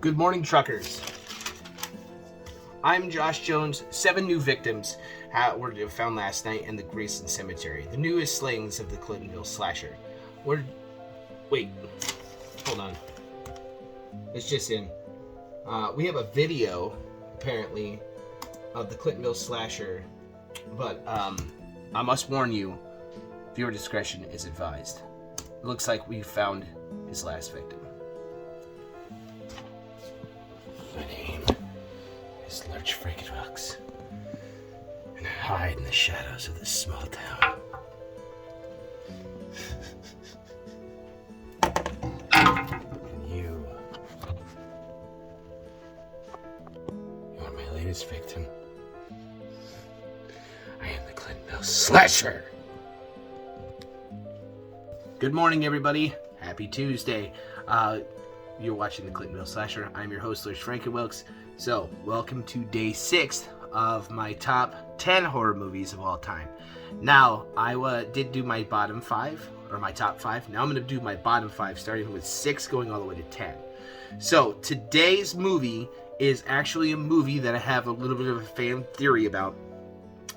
Good morning, truckers. I'm Josh Jones. 7 new victims were found last night in the Grayson Cemetery. The newest slayings of the Clintonville slasher. Wait, hold on. It's just in. We have a video, apparently, of the Clintonville slasher, but I must warn you, viewer discretion is advised. It looks like we found his last victim. My name is Lurch Frankenfox, and I hide in the shadows of this small town. And you are my latest victim. I am the Clintonville Slasher. Good morning, everybody. Happy Tuesday. You're watching the Clintonville Slasher. I'm your host, Lurch Frankenfox. So, welcome to day 6 of my top 10 horror movies of all time. Now, I did do my bottom 5, or my top 5. Now I'm going to do my bottom 5, starting with 6, going all the way to 10. So, today's movie is actually a movie that I have a little bit of a fan theory about.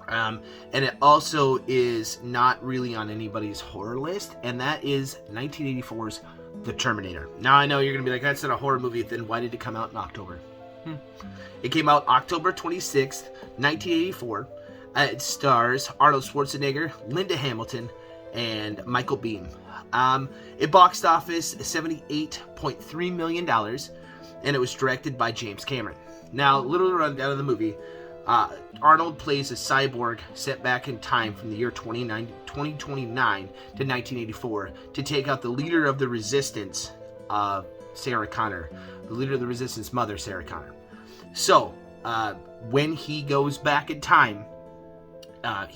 And it also is not really on anybody's horror list, and that is 1984's The Terminator. Now, I know you're going to be like, that's not a horror movie, then why did it come out in October? It came out October 26th, 1984. It stars Arnold Schwarzenegger, Linda Hamilton, and Michael Biehn. It boxed office $78.3 million, and it was directed by James Cameron. Now, a little rundown of the movie. Arnold plays a cyborg set back in time from the year 2029 to 1984 to take out the leader of the resistance, Sarah Connor. The leader of the resistance, mother, Sarah Connor. So, when he goes back in time, the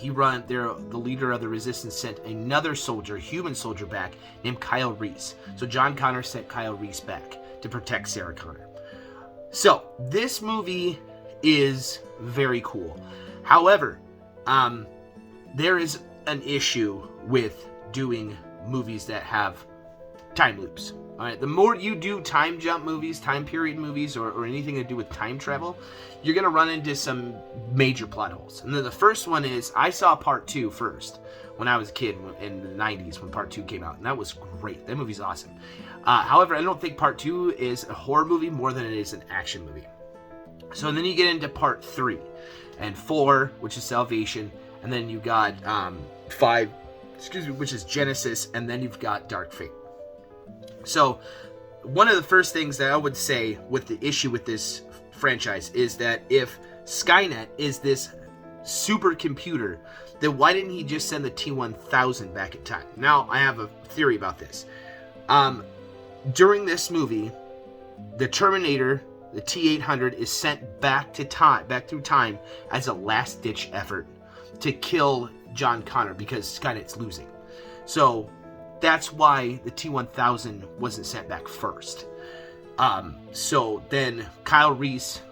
leader of the resistance sent another soldier, human soldier, back named Kyle Reese. So John Connor sent Kyle Reese back to protect Sarah Connor. So, this movie is very cool. However, there is an issue with doing movies that have time loops. All right, the more you do time jump movies, time period movies, or anything to do with time travel, you're going to run into some major plot holes. And then the first one is, I saw part 2 first when I was a kid in the 90s when part 2 came out, and that was great. That movie's awesome. However, I don't think part 2 is a horror movie more than it is an action movie. So then you get into part 3 and 4, which is Salvation, and then you got 5, which is Genesis, and then you've got Dark Fate. So one of the first things that I would say with the issue with this franchise is that if Skynet is this supercomputer, then why didn't he just send the T-1000 back in time? Now, I have a theory about this. During this movie, the Terminator, the T-800, is sent back through time as a last-ditch effort to kill John Connor because Skynet's losing. So that's why the T-1000 wasn't sent back first. So then Kyle Reese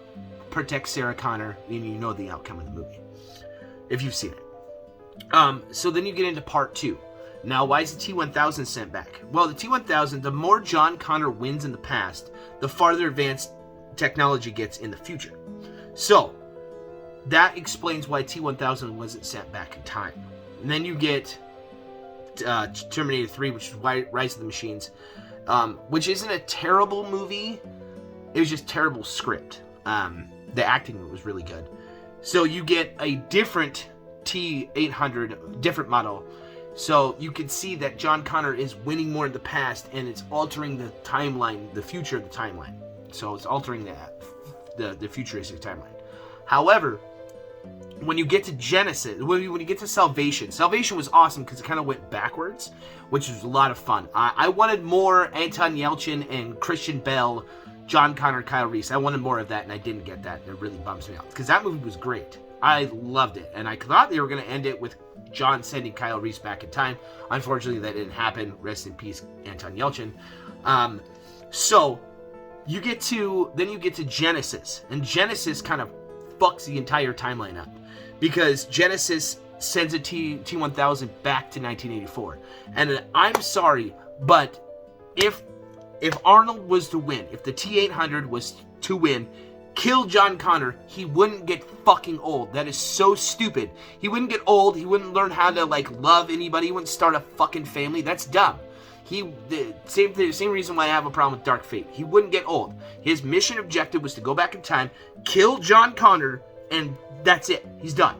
protects Sarah Connor, and you know the outcome of the movie, if you've seen it. So then you get into part 2. Now, why is the T-1000 sent back? Well, the T-1000, the more John Connor wins in the past, the farther advanced technology gets in the future. So that explains why T-1000 wasn't sent back in time. And then you get Terminator 3, which is Rise of the Machines, which isn't a terrible movie. It was just terrible script. The acting was really good. So you get a different T-800, different model. So you can see that John Connor is winning more in the past, and it's altering the timeline, the future of the timeline. So it's altering the futuristic timeline. However, when you get to Genesis, when you get to Salvation was awesome because it kind of went backwards, which was a lot of fun. I wanted more Anton Yelchin and Christian Bale, John Connor, Kyle Reese. I wanted more of that, and I didn't get that. And it really bums me out because that movie was great. I loved it, and I thought they were going to end it with John sending Kyle Reese back in time. Unfortunately, that didn't happen. Rest in peace, Anton Yelchin. So you get to Genesis, and Genesis kind of fucks the entire timeline up because Genesis sends a T-1000 back to 1984. And I'm sorry, but if if Arnold was to win, if the T-800 was to win, kill John Connor, he wouldn't get fucking old. That is so stupid. He wouldn't get old. He wouldn't learn how to, like, love anybody. He wouldn't start a fucking family. That's dumb. The same reason why I have a problem with Dark Fate. He wouldn't get old. His mission objective was to go back in time, kill John Connor, and that's it. He's done.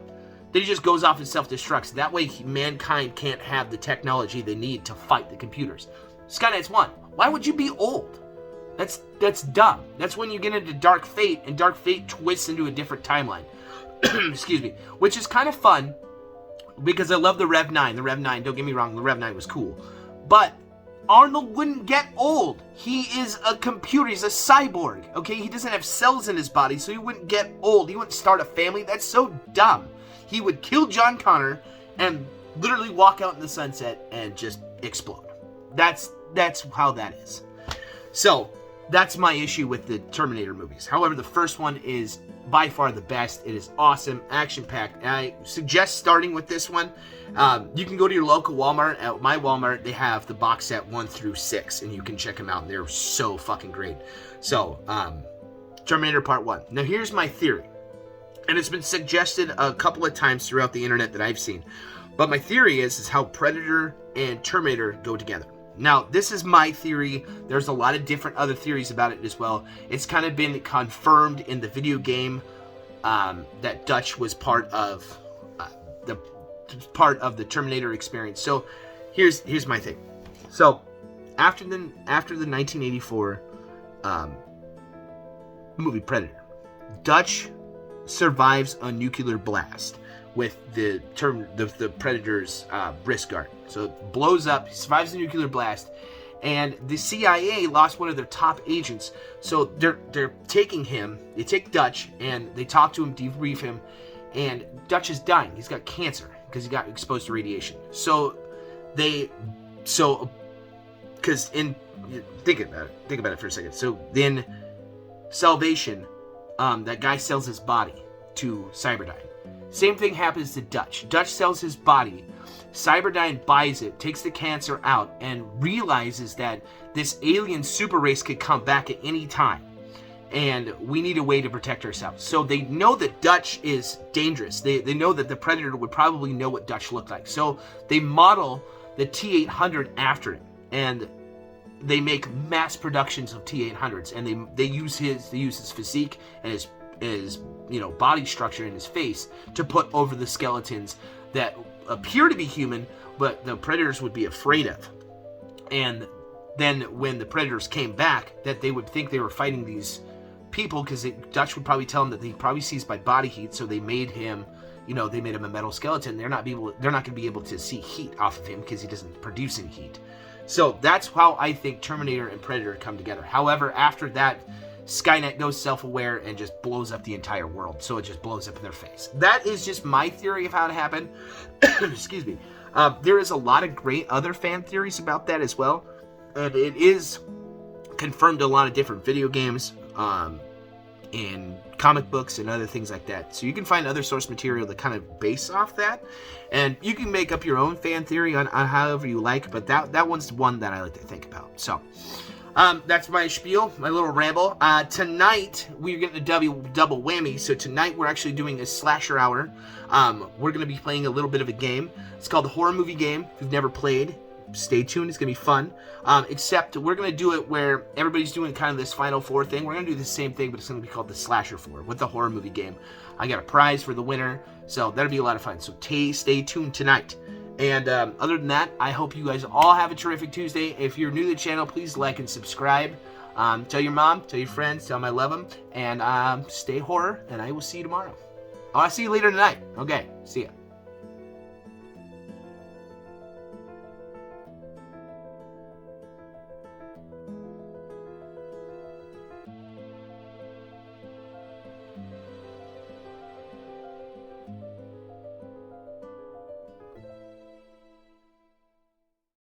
Then he just goes off and self-destructs. That way, mankind can't have the technology they need to fight the computers. Skynet's won. Why would you be old? That's dumb. That's when you get into Dark Fate, and Dark Fate twists into a different timeline. Excuse me. Which is kind of fun, because I love the Rev 9. The Rev 9, don't get me wrong, the Rev 9 was cool. But Arnold wouldn't get old. He is a computer. He's a cyborg. Okay, he doesn't have cells in his body, so he wouldn't get old. He wouldn't start a family. That's so dumb. He would kill John Connor and literally walk out in the sunset and just explode. That's how that is. So that's my issue with the Terminator movies. However, the first one is by far the best. It is awesome, action-packed. I suggest starting with this one. You can go to your local Walmart. At my Walmart, they have the box set 1 through 6, and you can check them out. They're so fucking great. So, Terminator Part 1. Now, here's my theory. And it's been suggested a couple of times throughout the internet that I've seen. But my theory is how Predator and Terminator go together. Now, this is my theory. There's a lot of different other theories about it as well. It's kind of been confirmed in the video game that Dutch was part of the Terminator experience. So, here's my thing. So, after the 1984 movie Predator, Dutch survives a nuclear blast with the Predator's wrist guard. So it blows up, he survives the nuclear blast, and the CIA lost one of their top agents. So they're taking him, they take Dutch, and they talk to him, debrief him, and Dutch is dying. He's got cancer because he got exposed to radiation. Think about it for a second. So then Salvation, that guy sells his body to Cyberdyne. Same thing happens to Dutch. Dutch sells his body. Cyberdyne buys it, takes the cancer out, and realizes that this alien super race could come back at any time. And we need a way to protect ourselves. So they know that Dutch is dangerous. They know that the Predator would probably know what Dutch looked like. So they model the T-800 after him. And they make mass productions of T-800s. And they use his physique and his body structure in his face to put over the skeletons that appear to be human, but the Predators would be afraid of. And then when the Predators came back, that they would think they were fighting these people, because Dutch would probably tell them that he probably sees by body heat, so they made him a metal skeleton. They're not going to be able to see heat off of him because he doesn't produce any heat. So that's how I think Terminator and Predator come together. However, after that, Skynet goes self-aware and just blows up the entire world. So it just blows up in their face. That is just my theory of how it happened. Excuse me. There is a lot of great other fan theories about that as well. And it is confirmed in a lot of different video games, in comic books and other things like that. So you can find other source material that kind of base off that. And you can make up your own fan theory on however you like. But that one's one that I like to think about. So that's my spiel, my little ramble. Tonight, we're getting a double whammy. So tonight, we're actually doing a slasher hour. We're going to be playing a little bit of a game. It's called the Horror Movie Game. If you've never played, stay tuned. It's going to be fun. Except we're going to do it where everybody's doing kind of this Final Four thing. We're going to do the same thing, but it's going to be called the Slasher Four with the Horror Movie Game. I got a prize for the winner, so that'll be a lot of fun. So stay tuned tonight. And other than that, I hope you guys all have a terrific Tuesday. If you're new to the channel, please like and subscribe. Tell your mom, tell your friends, tell them I love them. And stay horror, and I will see you tomorrow. Oh, I'll see you later tonight. Okay, see ya.